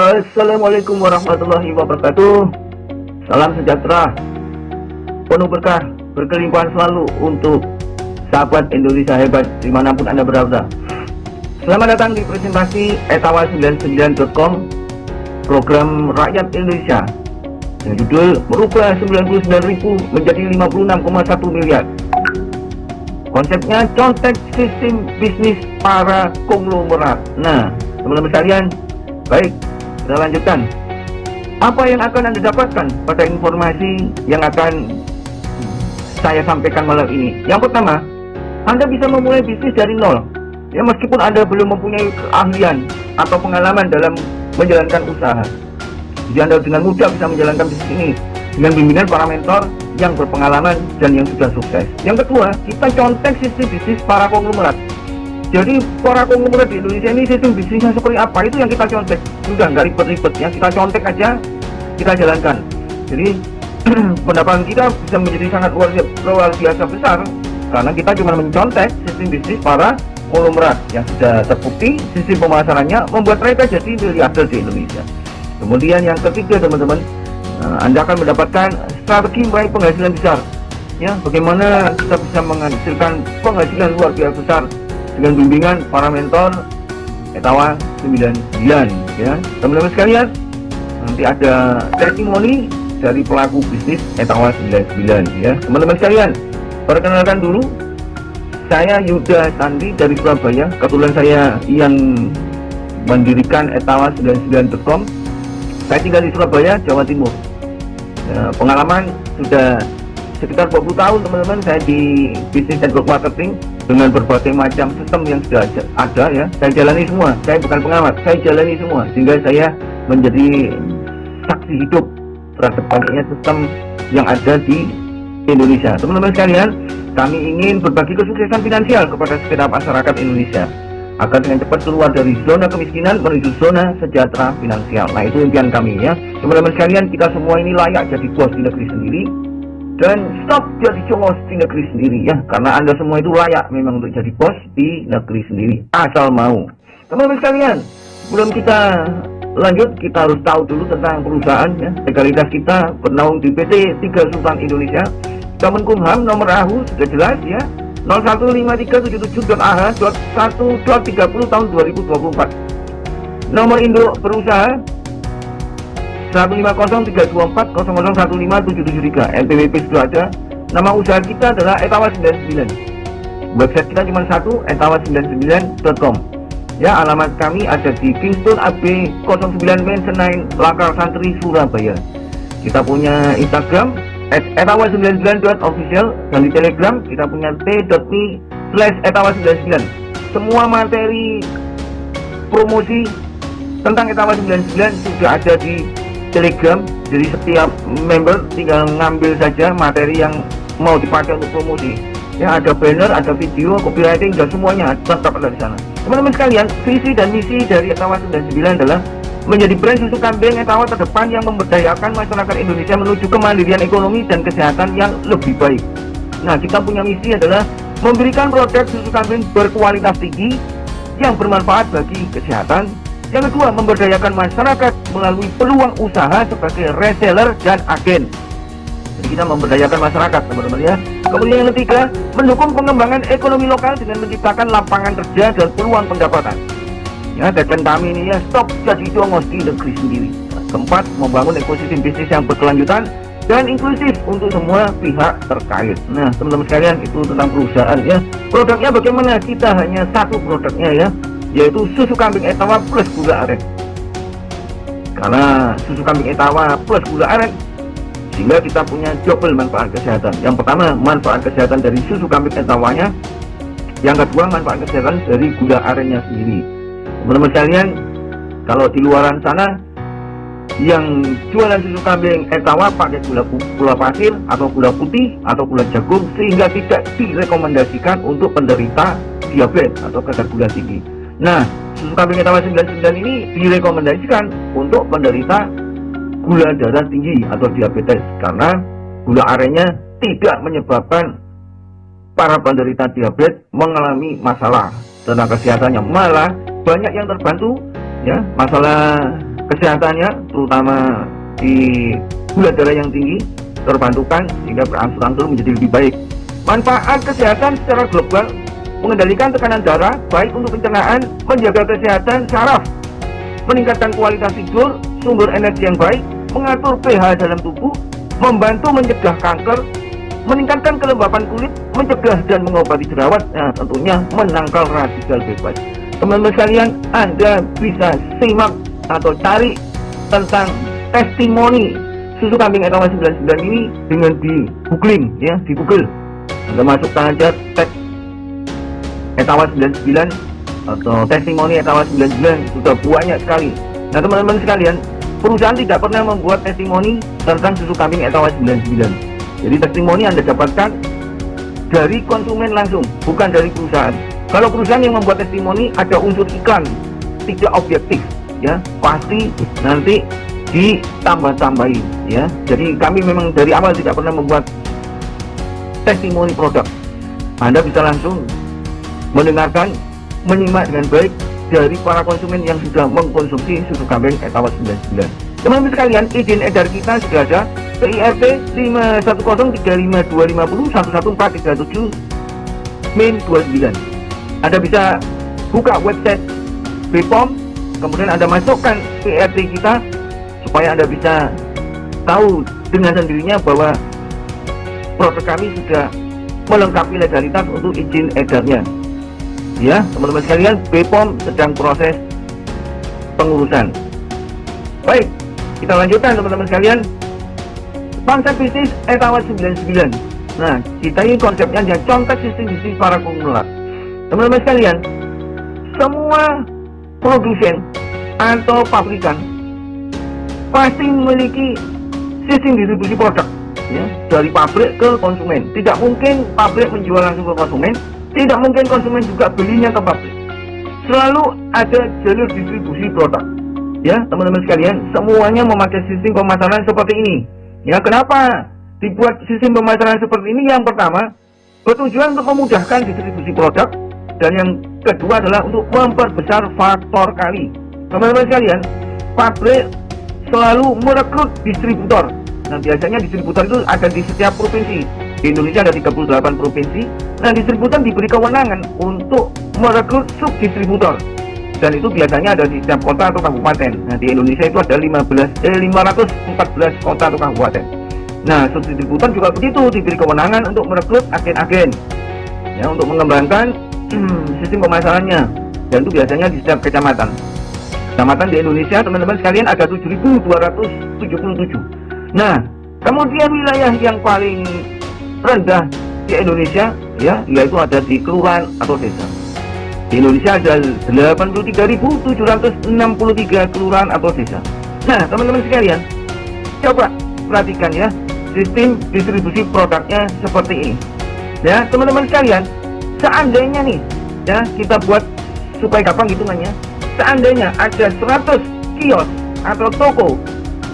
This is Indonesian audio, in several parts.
Assalamualaikum warahmatullahi wabarakatuh. Salam sejahtera, penuh berkah, berkelimpahan selalu untuk sahabat Indonesia hebat dimanapun Anda berada. Selamat datang di presentasi etawa99.com, program rakyat Indonesia dengan judul merubah 99.000 menjadi 56,1 miliar. Konsepnya contek sistem bisnis para konglomerat. Nah, teman-teman sekalian, baik, kita lanjutkan. Apa yang akan Anda dapatkan pada informasi yang akan saya sampaikan malam ini? Yang pertama, Anda bisa memulai bisnis dari nol. Ya, meskipun Anda belum mempunyai keahlian atau pengalaman dalam menjalankan usaha. Jadi Anda dengan mudah bisa menjalankan bisnis ini dengan bimbingan para mentor yang berpengalaman dan yang sudah sukses. Yang kedua, kita contek sistem bisnis para konglomerat. Jadi para konglomerat di Indonesia ini sistem bisnisnya seperti apa, itu yang kita contek. Sudah nggak ribet-ribet ya, kita contek aja, kita jalankan. Jadi pendapatan kita bisa menjadi sangat luar biasa besar karena kita cuma mencontek sistem bisnis para konglomerat yang sudah terbukti sistem pemasarannya membuat mereka jadi miliarder di Indonesia. Kemudian yang ketiga, teman-teman, Anda akan mendapatkan strategi meraih penghasilan besar. Ya, bagaimana kita bisa menghasilkan penghasilan luar biasa besar dengan bimbingan para mentor Etawa 99, ya. Teman-teman sekalian, nanti ada testimoni dari pelaku bisnis Etawa 99, ya. Teman-teman sekalian, perkenalkan dulu, saya Yuda Sandi dari Surabaya. Kebetulan saya yang mendirikan etawa99.com. Saya tinggal di Surabaya, Jawa Timur. Ya, pengalaman sudah sekitar 20 tahun, teman-teman. Saya di bisnis network marketing dengan berbagai macam sistem yang sudah ada, ya. Saya jalani semua. Saya bukan pengamat, saya jalani semua sehingga saya menjadi saksi hidup terhadap banyaknya sistem yang ada di Indonesia. Teman-teman sekalian, kami ingin berbagi kesuksesan finansial kepada segenap masyarakat Indonesia agar dengan cepat keluar dari zona kemiskinan menuju zona sejahtera finansial. Nah, itu impian kami, ya. Teman-teman sekalian, kita semua ini layak jadi bos di negeri sendiri dan stop jadi congos di negeri sendiri, ya. Karena Anda semua itu layak memang untuk jadi bos di negeri sendiri, asal mau. Teman-teman sekalian, sebelum kita lanjut, kita harus tahu dulu tentang perusahaan, ya. Legalitas kita bernaung di PT 3 Sultan Indonesia. Kemenkumham nomor AHU sudah jelas, ya, 015377.ah.1.30 tahun 2024. Nomor induk berusaha 1503240015773. NPWP sudah ada. Nama usaha kita adalah Etawa99. Website kita cuma satu, etawa99.com. Ya, alamat kami ada di Kingston AB 09 Main Senayan, Lakar Santri, Surabaya. Kita punya Instagram @etawa99.official dan di Telegram kita punya t.me/etawa99. Semua materi promosi tentang Etawa99 sudah ada di Telegram. Jadi setiap member tinggal ngambil saja materi yang mau dipakai untuk promosi. Ya, ada banner, ada video, copywriting, dan semuanya tetap ada di sana. Teman-teman sekalian, visi dan misi dari Etawa99 adalah menjadi brand susu kambing Etawa terdepan yang memberdayakan masyarakat Indonesia menuju kemandirian ekonomi dan kesehatan yang lebih baik. Nah, kita punya misi adalah memberikan produk susu kambing berkualitas tinggi yang bermanfaat bagi kesehatan. Yang kedua, memberdayakan masyarakat melalui peluang usaha sebagai reseller dan agen. Jadi kita memberdayakan masyarakat, teman-teman, ya. Kemudian yang ketiga, mendukung pengembangan ekonomi lokal dengan menciptakan lapangan kerja dan peluang pendapatan. Ya, tagline kami ini, ya, stop jadi congos di negeri sendiri. Keempat, membangun ekosistem bisnis yang berkelanjutan dan inklusif untuk semua pihak terkait. Nah, teman-teman sekalian, itu tentang perusahaan, ya. Produknya bagaimana? Kita hanya satu produknya, ya, yaitu susu kambing Etawa plus gula aren. Karena susu kambing Etawa plus gula aren, sehingga kita punya double manfaat kesehatan. Yang pertama, manfaat kesehatan dari susu kambing Etawanya. Yang kedua, manfaat kesehatan dari gula arennya sendiri. Teman-teman sekalian, kalau di luaran sana yang jualan susu kambing Etawa pakai gula pasir atau gula putih atau gula jagung, sehingga tidak direkomendasikan untuk penderita diabetes atau kadar gula tinggi. Nah, susu kambing Etawa 99 ini direkomendasikan untuk penderita gula darah tinggi atau diabetes karena gula arennya tidak menyebabkan para penderita diabetes mengalami masalah tentang kesehatannya, malah banyak yang terbantu, ya. Masalah kesehatannya, terutama di gula darah yang tinggi, terbantukan sehingga berangsur-angsur menjadi lebih baik. Manfaat kesehatan secara global: mengendalikan tekanan darah, baik untuk pencernaan, menjaga kesehatan saraf, meningkatkan kualitas tidur, sumber energi yang baik, mengatur pH dalam tubuh, membantu mencegah kanker, meningkatkan kelembapan kulit, mencegah dan mengobati jerawat, nah tentunya menangkal radikal bebas. Teman-teman sekalian, Anda bisa simak atau cari tentang testimoni susu kambing Etawa 99 ini dengan di googling ya, di Google. Anda masukkan aja teks Etawa 99 atau testimoni Etawa 99, sudah banyak sekali. Nah teman-teman sekalian, perusahaan tidak pernah membuat testimoni tentang susu kambing Etawa 99. Jadi testimoni Anda dapatkan dari konsumen langsung, bukan dari perusahaan. Kalau perusahaan yang membuat testimoni ada unsur iklan, tidak objektif ya, pasti nanti ditambah-tambahin ya. Jadi kami memang dari awal tidak pernah membuat testimoni produk. Anda bisa langsung mendengarkan, menyimak dengan baik dari para konsumen yang sudah mengkonsumsi susu kambing Etawa 99. Teman-teman sekalian, izin edar kita sudah ada, PIRT 5103525011437 Min 29. Anda bisa buka website BPOM, kemudian Anda masukkan PIRT kita supaya Anda bisa tahu dengan sendirinya bahwa produk kami sudah melengkapi legalitas untuk izin edarnya. Ya, teman-teman sekalian, BPOM sedang proses pengurusan. Baik, kita lanjutkan teman-teman sekalian. Konsep bisnis Etawa 99. Nah, kita ini konsepnya yang contoh sistem bisnis para konglomerat. Teman-teman sekalian, semua produsen atau pabrikan pasti memiliki sistem distribusi produk ya, dari pabrik ke konsumen. Tidak mungkin pabrik menjual langsung ke konsumen, tidak mungkin konsumen juga belinya ke pabrik. Selalu ada jalur distribusi produk. Ya, teman-teman sekalian, semuanya memakai sistem pemasaran seperti ini. Ya, kenapa dibuat sistem pemasaran seperti ini? Yang pertama, bertujuan untuk memudahkan distribusi produk, dan yang kedua adalah untuk memperbesar faktor kali. Teman-teman sekalian, pabrik selalu merekrut distributor. Nah, biasanya distributor itu ada di setiap provinsi. Di Indonesia ada 38 provinsi. Nah, distributor diberi kewenangan untuk merekrut subdistributor. Dan itu biasanya ada di setiap kota atau kabupaten. Nah, di Indonesia itu ada 514 kota atau kabupaten. Nah, subdistributor juga begitu, diberi kewenangan untuk merekrut agen-agen ya, untuk mengembangkan sistem pemasarannya. Dan itu biasanya di setiap kecamatan. Kecamatan di Indonesia, teman-teman sekalian, ada 7.277. Nah, kemudian wilayah yang paling rendah di Indonesia ya, yaitu ada di kelurahan atau desa. Di Indonesia ada 83.763 kelurahan atau desa. Nah, teman-teman sekalian, coba perhatikan ya, sistem distribusi produknya seperti ini. Ya, teman-teman sekalian, seandainya nih, ya, kita buat supaya gampang hitungannya. Seandainya ada 100 kios atau toko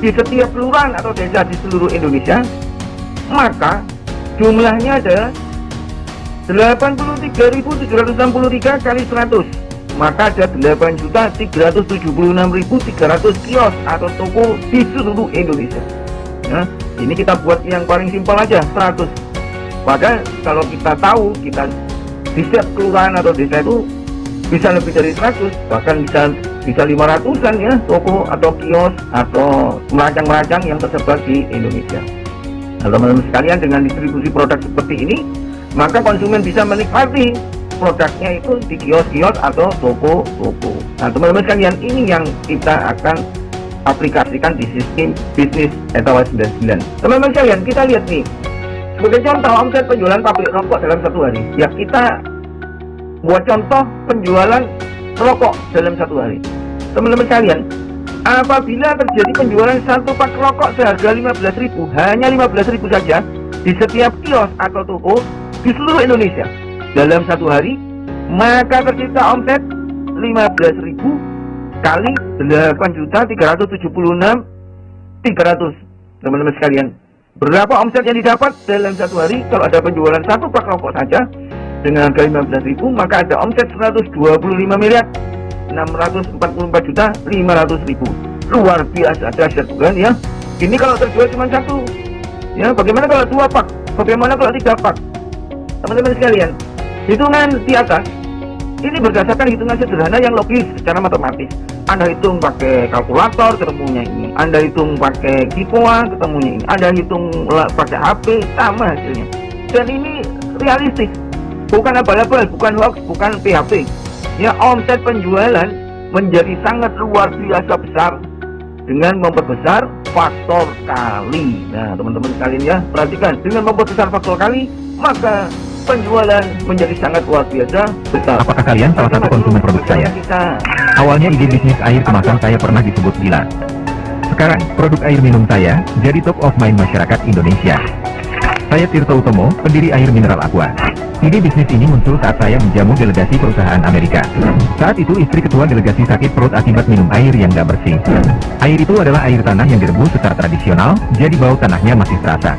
di setiap kelurahan atau desa di seluruh Indonesia, maka jumlahnya adalah 83.763 kali 100, maka ada 8.376.300 kios atau toko di seluruh Indonesia. Nah, ini kita buat yang paling simpel aja, 100. Padahal kalau kita tahu, kita di setiap kelurahan atau desa itu bisa lebih dari 100, bahkan bisa 500-an ya toko atau kios atau merancang-merancang yang tersebar di Indonesia. Nah, teman-teman sekalian, dengan distribusi produk seperti ini, maka konsumen bisa menikmati produknya itu di kios-kios atau toko-toko. Nah, teman-teman sekalian, ini yang kita akan aplikasikan di sistem bisnis Etawa 99. Teman-teman sekalian, kita lihat nih, sebagai contoh omset penjualan pabrik rokok dalam satu hari. Ya, kita buat contoh penjualan rokok dalam satu hari. Teman-teman sekalian, apabila terjadi penjualan satu pak rokok seharga 15.000, hanya 15.000 saja di setiap kios atau toko di seluruh Indonesia dalam satu hari, maka tercipta omset 15.000 kali 8.376.300. Teman-teman sekalian, berapa omset yang didapat dalam satu hari kalau ada penjualan satu pak rokok saja dengan harga 15.000, maka ada omset 125.644.500.000. luar biasa dahsyat, bukan ya? Ini kalau terjual cuma satu, ya bagaimana kalau 2 pak? Bagaimana kalau 3 pak? Teman-teman sekalian, hitungan di atas ini berdasarkan hitungan sederhana yang logis secara matematis. Anda hitung pakai kalkulator, ketemunya ini. Anda hitung pakai Kikoa, ketemunya ini. Anda hitung pakai HP, sama hasilnya. Dan ini realistis, bukan abal-abal, bukan hoax, bukan PHP. Ya, omset penjualan menjadi sangat luar biasa besar dengan memperbesar faktor kali. Nah, teman-teman sekalian ya, perhatikan, dengan memperbesar faktor kali, maka penjualan menjadi sangat luar biasa besar. Apakah kalian salah satu konsumen produk saya? Awalnya ide bisnis air kemasan saya pernah disebut gila. Sekarang, produk air minum saya jadi top of mind masyarakat Indonesia. Saya Tirto Utomo, pendiri Air Mineral Aqua. Ide bisnis ini muncul saat saya menjamu delegasi perusahaan Amerika. Saat itu istri ketua delegasi sakit perut akibat minum air yang gak bersih. Air itu adalah air tanah yang direbus secara tradisional, jadi bau tanahnya masih terasa.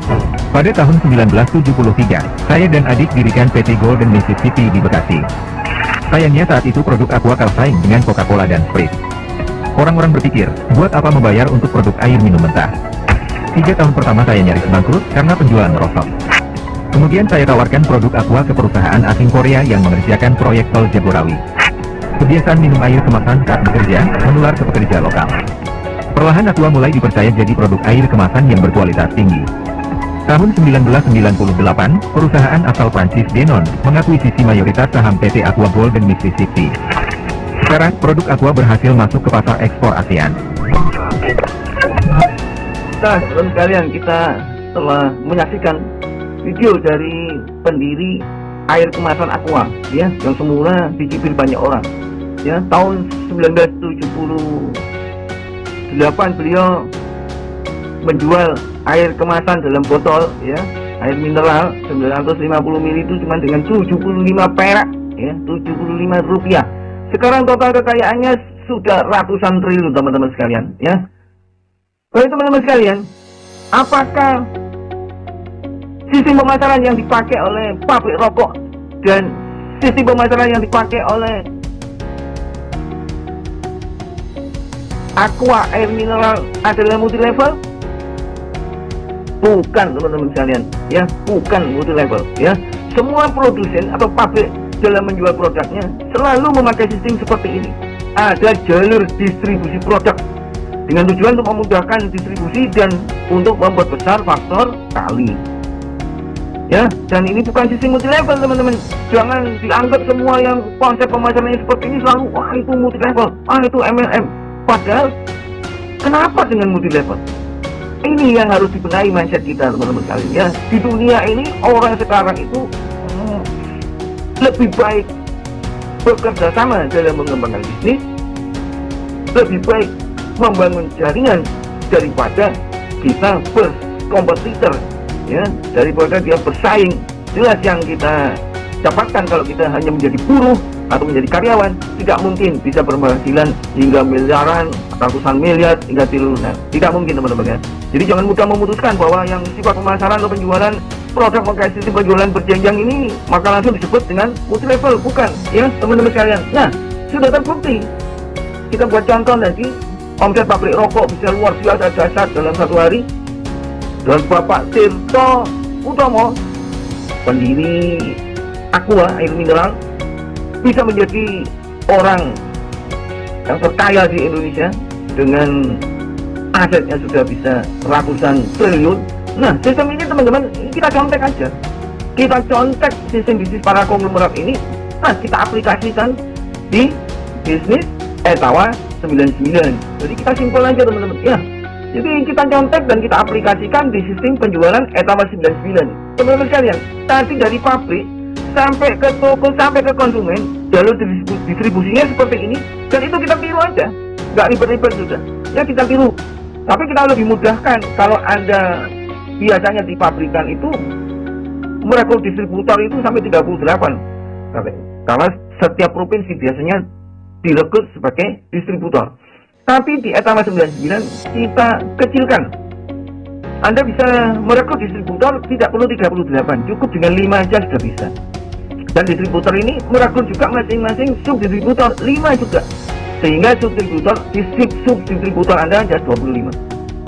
Pada tahun 1973, saya dan adik dirikan PT Golden Mississippi di Bekasi. Sayangnya saat itu produk Aqua kalah saing dengan Coca-Cola dan Sprite. Orang-orang berpikir, buat apa membayar untuk produk air minum mentah? 3 tahun pertama saya nyaris bangkrut karena penjualan merosot. Kemudian saya tawarkan produk Aqua ke perusahaan asing Korea yang mengerjakan proyek tol Jagorawi. Kebiasaan minum air kemasan saat bekerja menular ke pekerja lokal. Perlahan Aqua mulai dipercaya jadi produk air kemasan yang berkualitas tinggi. Tahun 1998, perusahaan asal Prancis Denon mengakuisisi mayoritas saham PT Aqua Golden Mississippi. Sekarang produk Aqua berhasil masuk ke pasar ekspor ASEAN. Nah, teman sekalian, kita telah menyaksikan video dari pendiri air kemasan Aqua, ya, yang semula dicibir banyak orang. Ya, tahun 1978 beliau menjual air kemasan dalam botol, ya, air mineral 950 ml itu cuma dengan 75 perak, ya, 75 rupiah. Sekarang total kekayaannya sudah ratusan triliun, teman-teman sekalian, ya. Baik teman-teman sekalian, apakah sistem pemasaran yang dipakai oleh pabrik rokok dan sistem pemasaran yang dipakai oleh Aqua air mineral adalah multi level? Bukan, teman-teman sekalian, ya, bukan multi level, ya. Semua produsen atau pabrik dalam menjual produknya selalu memakai sistem seperti ini. Ada jalur distribusi produk dengan tujuan untuk memudahkan distribusi dan untuk membuat besar faktor kali. Ya, dan ini bukan sistem multi level, teman-teman. Jangan dianggap semua yang konsep pemasarannya seperti ini selalu, wah itu multi level, itu MLM. Padahal, kenapa dengan multi level? Ini yang harus dibenahi mindset kita, teman-teman sekalian. Ya, di dunia ini orang sekarang itu lebih baik bekerja sama dalam mengembangkan bisnis, lebih baik membangun jaringan daripada kita berkompetitor, ya, daripada dia bersaing. Jelas yang kita dapatkan kalau kita hanya menjadi buruh atau menjadi karyawan, tidak mungkin bisa berpenghasilan hingga miliaran, ratusan miliar, hingga triliunan. Tidak mungkin, teman-teman, ya. Jadi jangan mudah memutuskan bahwa yang sifat pemasaran atau penjualan produk mengkait sistem penjualan berjenjang ini maka langsung disebut dengan multi level. Bukan, ya, teman-teman sekalian. Nah, sudah terbukti. Kita buat contoh nanti, omset pabrik rokok bisa luar biasa dahsyat dalam satu hari. Dan Bapak Tirto Utomo, pendiri Aqua air mineral, bisa menjadi orang yang terkaya di Indonesia dengan asetnya sudah bisa ratusan triliun. Nah, sistem ini, teman-teman, kita contek aja. Kita contek sistem bisnis para konglomerat ini, nah, kita aplikasikan di bisnis Etawa 99. Jadi kita simpel aja, teman-teman, ya. Jadi kita contek dan kita aplikasikan di sistem penjualan Etawa 99. Teman-teman sekalian, tadi dari pabrik sampai ke toko, sampai ke konsumen, jalur distribusinya seperti ini, dan itu kita tiru aja, nggak ribet-ribet sudah. Ya, kita tiru. Tapi kita lebih mudahkan kalau Anda biasanya di pabrikan itu merekrut distributor itu sampai 38. Karena setiap provinsi biasanya direkrut sebagai distributor. Tapi di Etawa 99 kita kecilkan. Anda bisa merekrut distributor tidak perlu 38, cukup dengan 5 aja sudah bisa. Dan distributor ini merekrut juga masing-masing subdistributor 5 juga. sehingga subdistributor Anda hanya 25.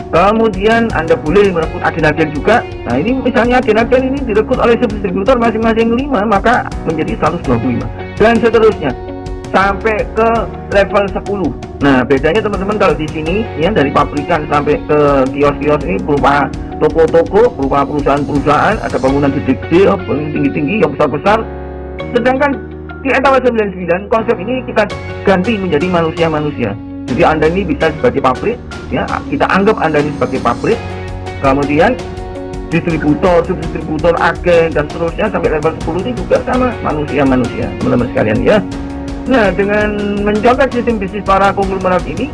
Kemudian Anda boleh merekrut agen-agen juga. Nah, ini misalnya agen-agen ini direkrut oleh subdistributor masing-masing 5, maka menjadi 125 dan seterusnya sampai ke level 10. Nah, bedanya teman-teman kalau di sini ya, dari pabrikan sampai ke kios-kios ini berupa toko-toko, berupa perusahaan-perusahaan, ada bangunan gede-gede, tinggi-tinggi, yang besar-besar. Sedangkan di Etawa 99 konsep ini kita ganti menjadi manusia-manusia. Jadi Anda ini bisa sebagai pabrik, ya, kita anggap Anda ini sebagai pabrik. Kemudian distributor, subdistributor, agen dan seterusnya sampai level 10 ini juga sama manusia-manusia, teman-teman sekalian ya. Nah, dengan mencontoh sistem bisnis para konglomerat ini,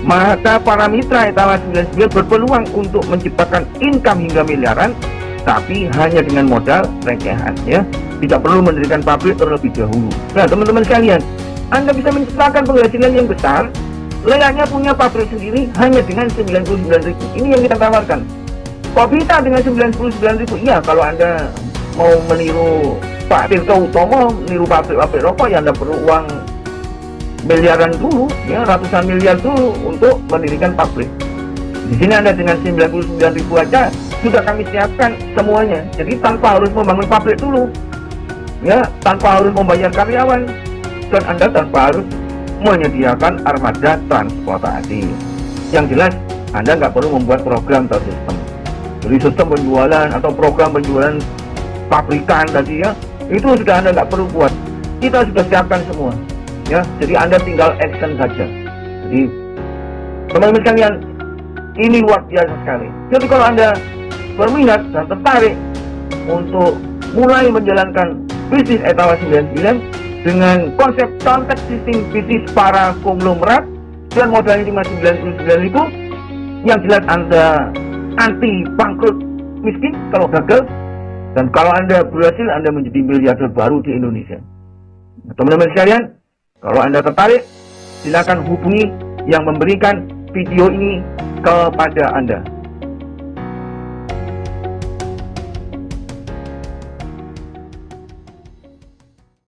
maka para mitra Etawa 99 berpeluang untuk menciptakan income hingga miliaran, tapi hanya dengan modal recehan ya. Tidak perlu mendirikan pabrik terlebih dahulu. Nah, teman-teman sekalian, Anda bisa menciptakan penghasilan yang besar layaknya punya pabrik sendiri hanya dengan 99.000. Ini yang kita tawarkan. Kok bisa dengan 99.000? Iya, kalau Anda mau meniru Pak Tirto Utomo, meniru pabrik-pabrik rokok, ya Anda perlu uang miliaran dulu, ya, ratusan miliar dulu untuk mendirikan pabrik. Di sini Anda dengan 99.000 aja sudah kami siapkan semuanya. Jadi tanpa harus membangun pabrik dulu, ya, tanpa harus membayar karyawan, dan Anda tanpa harus menyediakan armada transportasi. Yang jelas Anda nggak perlu membuat program atau sistem. Jadi sistem penjualan atau program penjualan pabrikan tadi ya, itu sudah Anda nggak perlu buat. Kita sudah siapkan semua, ya. Jadi Anda tinggal action saja. Jadi teman-teman sekalian, ini luar biasa sekali. Jadi kalau Anda berminat dan tertarik untuk mulai menjalankan bisnis Etawa 99 dengan konsep contact sistem bisnis para konglomerat dan modalnya cuma 99.000, yang jelas Anda anti bangkrut miskin kalau gagal, dan kalau Anda berhasil Anda menjadi miliarder baru di Indonesia. Nah, teman-teman sekalian, kalau Anda tertarik silakan hubungi yang memberikan video ini kepada Anda.